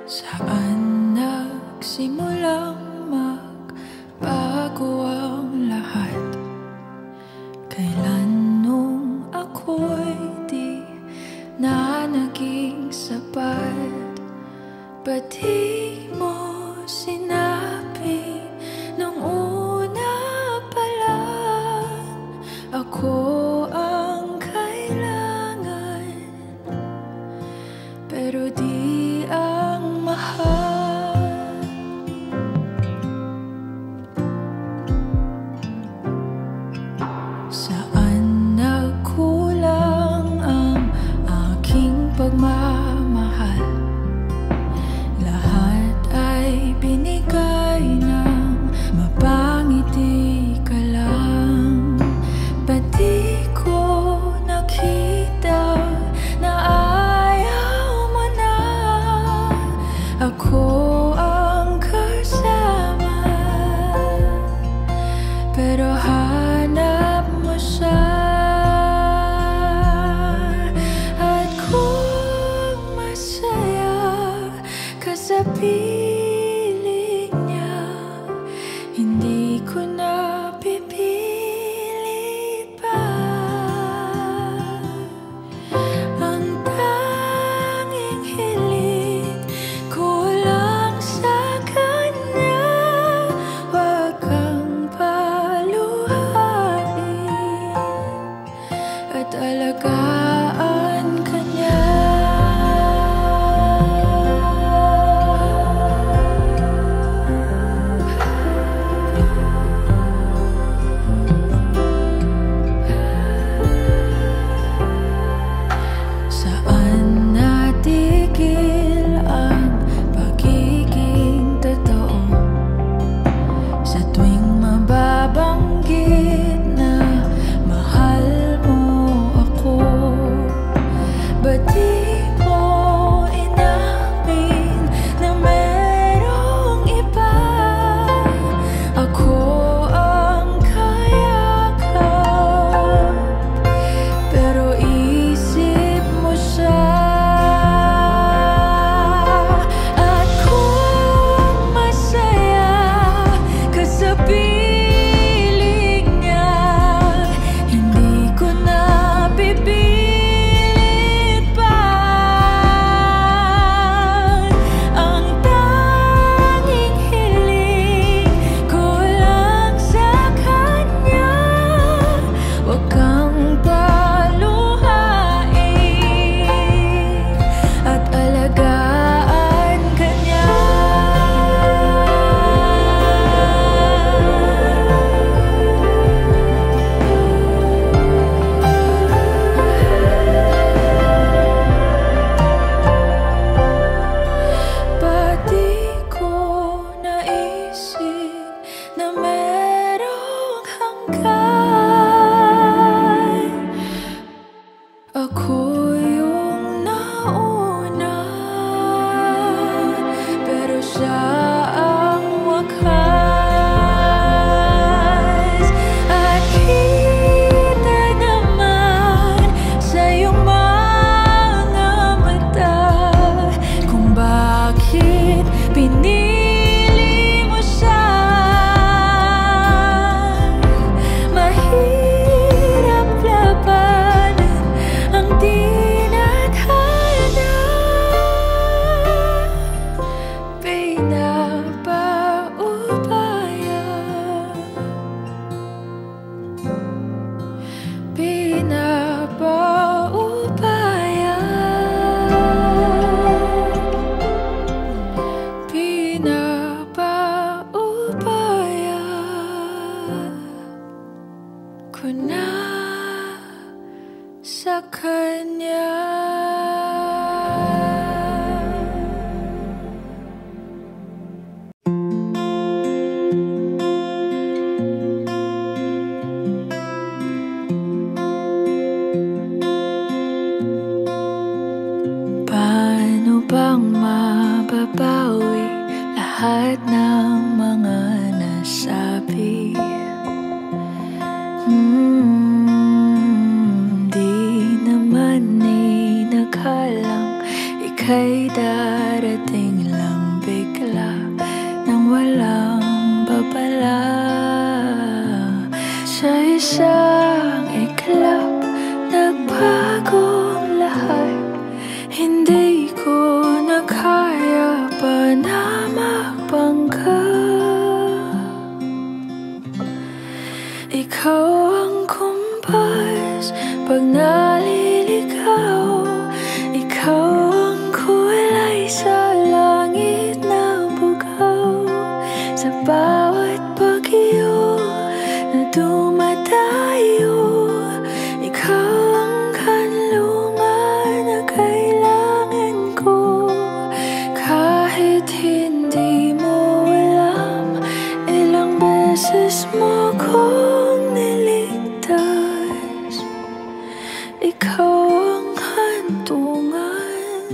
Saan nagsimulang magbago ang lahat? Kailan nung ako'y di na naging sapat? Ba't di mo sinabi nung una pa lang ako ang kailangan, pero di ang mahal? Saan nagkulang ang aking pagmamahal? Lahat ay binigay ng mapangiti ka lang. Ba't di ko nakita na ayaw mo na ako ang kasama? Pero hanap mo siya, at kung masaya ka sa piling niya, hindi ko na pipilit pa. Ang tanging hiling ko lang sa kanya, wag kang paluhain at alagaan ka niya. Saan natigil ang pagiging totoo? Sa tuwing mababanggit na mahal mo ako, ba't di mo inamin na merong iba? Ako ang kayakap, pero isip mo siya. At kung masaya ka sa piling niya, hindi ko na pipilit pa. Ang tanging hiling ko lang sa kanya, wag kang paluhain at alagaan ka niya. Ba't di ko naisip na merong hanggan? Ako yung nauna, pero siya ang wakas. At kita naman sa iyong mga mata kung bakit pinili mo siya. Mahirap labanan ang tinadhana. Pinapaubaya, pinapaubaya, pinapaubaya ko na sa kanya. Paano bang mababawi lahat ng mga nasabi? Di naman pag naliligaw, ikaw ang kulay sa langit na bugaw. Sa bawat bagyo na dumadayo, ikaw ang kanlungan na kailangan ko. Kahit hindi mo alam, ilang beses mo kong niligtas. Ikaw ang hantungan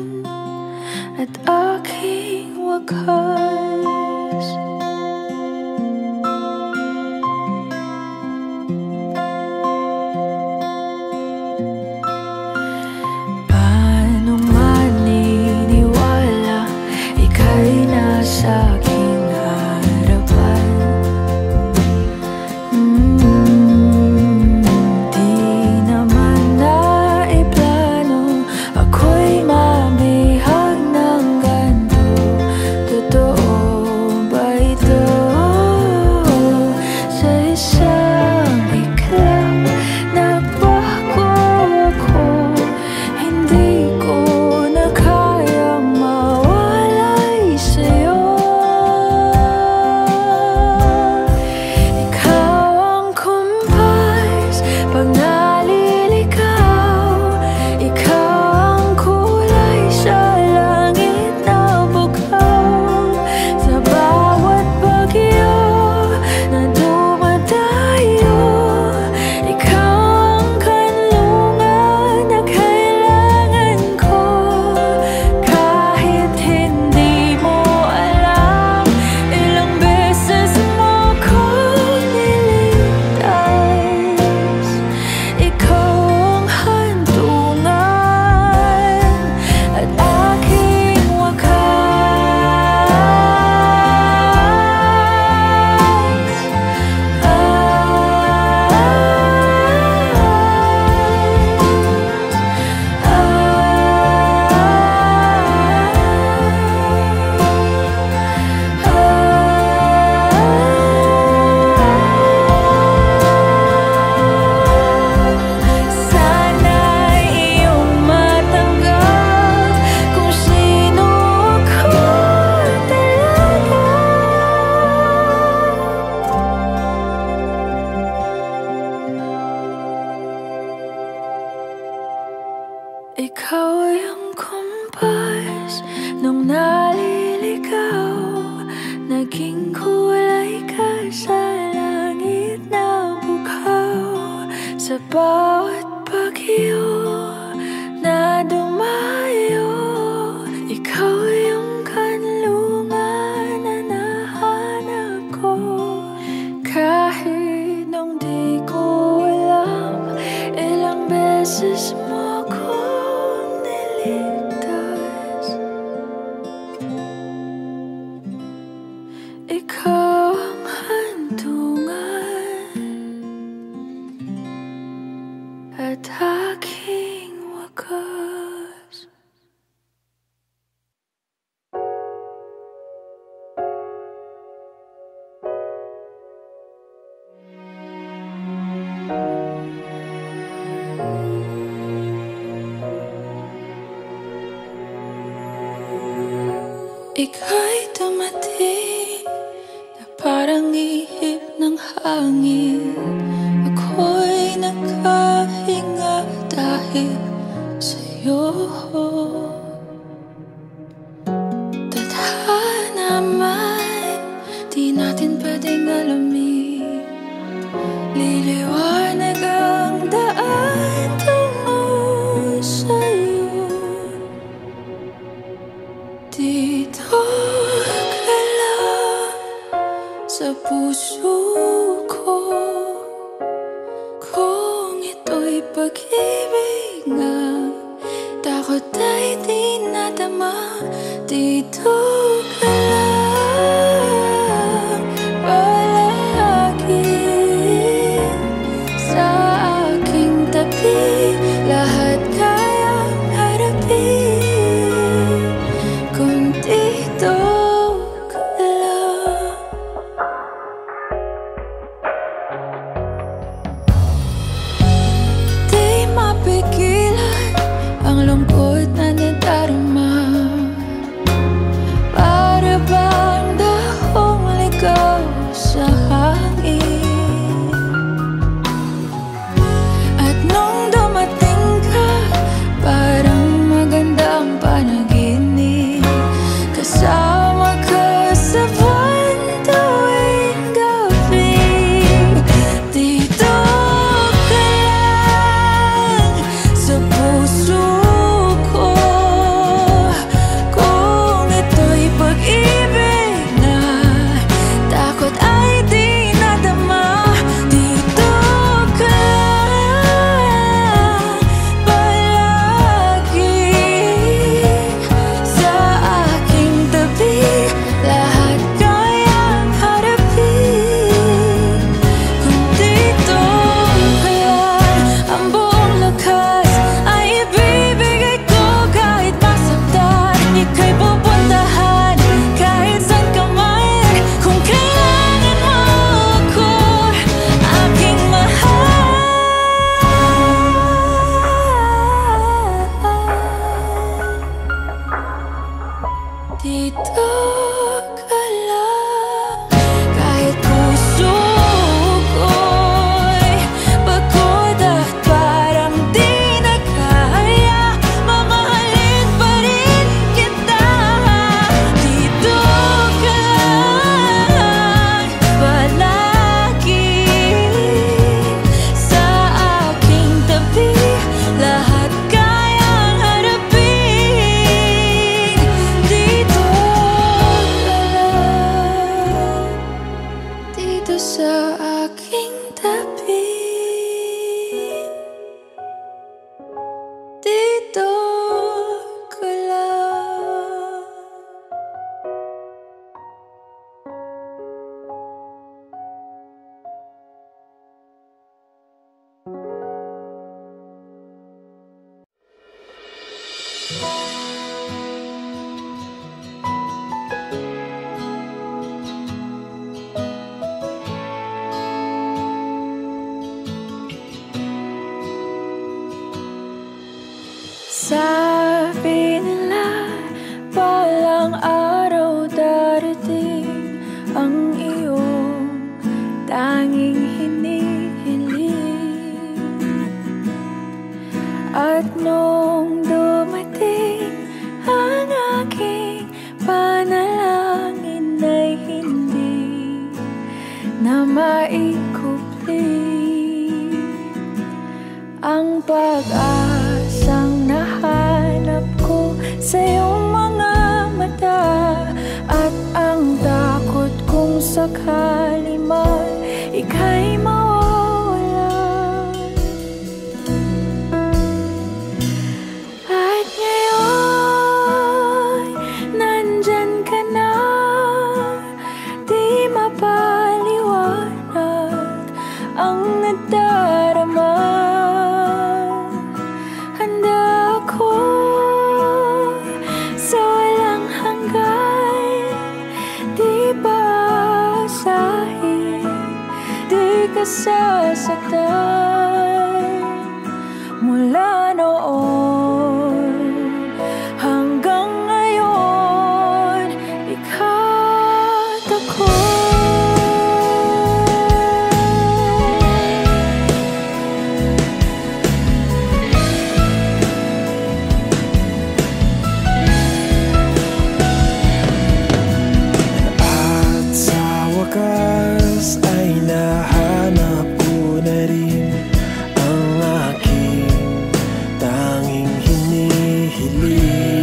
at aking wakas. Paano maniniwala ika'y nasa aking harapan? Di naman naiplano ako'y mabihag ng ganito. Totoo ba ito? Sa isang iklap nagbago ako, hindi ko na kayang mawalay sa'yo. Ikaw ang kumpas pag naliligaw, ikaw ang kulay sa langit na bugaw. Sa bawat bagyo na dumadayo, ikaw ang kanlungan na kailangan ko. Kahit hindi mo alam, ilang beses mo kong niligtas. Ikaw ang hantungan at aking sana'y iyong matanggap kung sino ako talaga. Ikaw ay ang kumpas nung naliligaw, naging kulay ka sa langit na bugaw. Sa bawat bagyo na dumayo, ikaw yung kanlungan na nahanap ko. Kahit nung di ko alam, ilang beses mo kong niligtas. Ikaw ang hantungan at aking wakas. Ika'y dumating na parang ihip ng hangin. Ako'y nakahinga dahil sa'yo. Tadhana man, di natin pwedeng alamin. Liliwanag ang daan tungo sa'yo. Dito ka lang sa puso ko, kung ito'y pag-ibig nga, takot ay di nadama. Dito ka lang palagi sa aking tabi, lahat kayang harapin kung dito ka lang. Di Sabi nila, balang araw darating ang iyong tanging hinihiling. At nung dumating ang aking panalangin ay hindi na maikupli ang pag-asang nahanap ko sa iyong mga mata, at ang takot kong sakali man ika'y mawawala. At ngayon, nandyan ka na, di mapaliwanag ang nadarama. Sasaktan mula noon hanggang ngayon, ikat ako. At sa wakas ay nahanap ko na rin ang aking tanging hinihiling.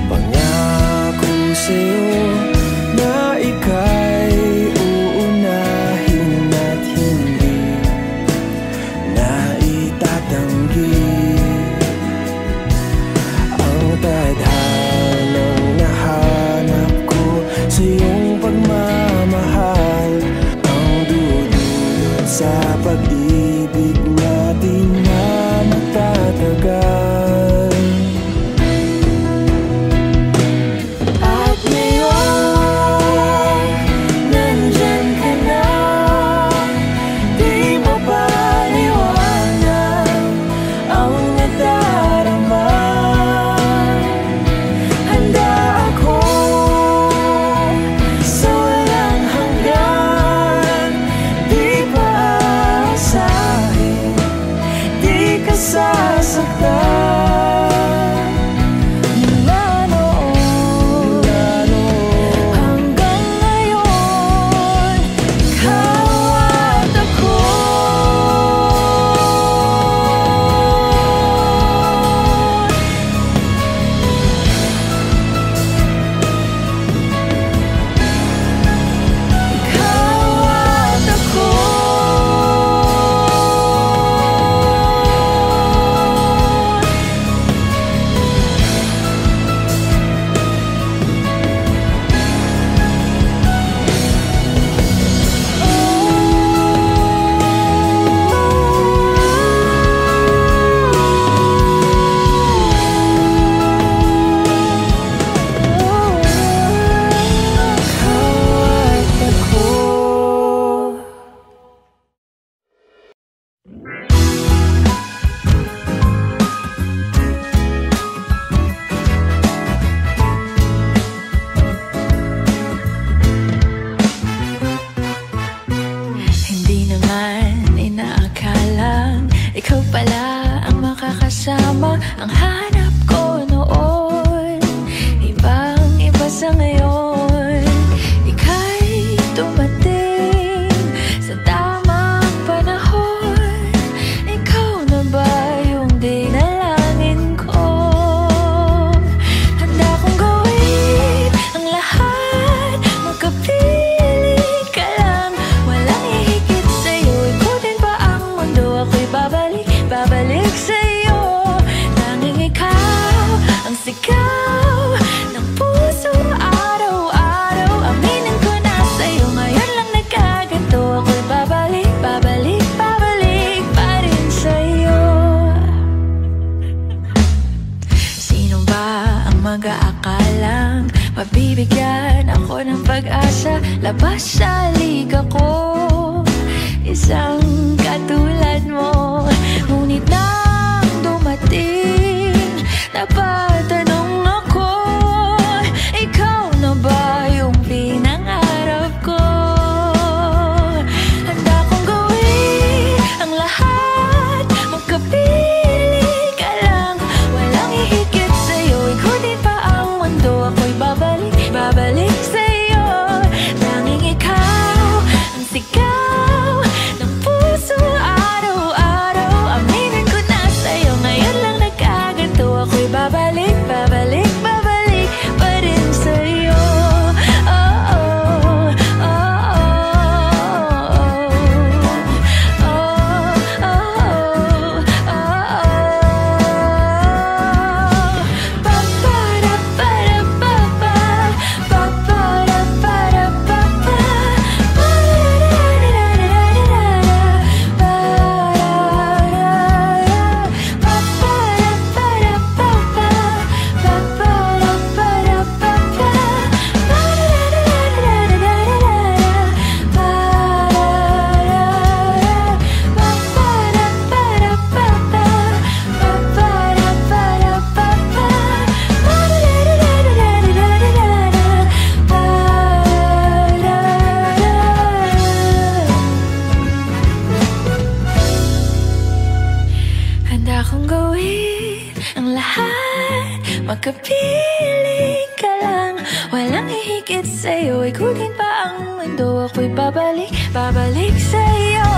Pangako sa'yo na ika'y uunahin at hindi na itatanggi ang tadhanang nahanap ko sa iyong pagmamahal, ang dudulot sa pag-ibig natin na magtatagal. At ngayon, nandyan ka na, di mapaliwanag ang nadarama. Handa ako sa walang hanggan, di paasahin, di ka sasaktan. Mula noon hanggang ngayon, ikaw at ako. Ikaw at ako. Hindi naman inaakalang ikaw pala ang makakasama. Ang hanap ko noon, ibang-iba sa ngayon. Ika'y dumating sa tamang panahon. Ikaw na ba yung dinalangin ko? Handa kong gawin ang lahat, magkapili ka lang. Walang hihigit sa'yo, ikutin pa ang mundo. Ako'y babalik sa'yo, tanging ikaw Sasalik ako, isang katulad mo. Ngunit nang dumating, napatanong ako, ikaw na ba yung pinangarap ko? Handa kong gawin ang lahat, magkapiling ka lang. Walang hihigit sa'yo, ikutin pa ang mundo. Ako'y babalik, babalik sa'yo. Tanging ikaw ang sigaw ng puso araw-araw. Aminin ko na sa'yo, ngayon lang nagkaganto. Ako'y babalik, babalik, babalik pa rin sa'yo. Oh, oh, oh, oh, oh, oh, oh, oh. Pa-pa-da-pa-da-pa-pa, pa-pa-da-pa-da-pa-pa, handa kong gawin ang lahat, magkapiling ka lang. Walang hihigit sa'yo, ikutin pa ang mundo. Ako'y babalik, babalik sa'yo.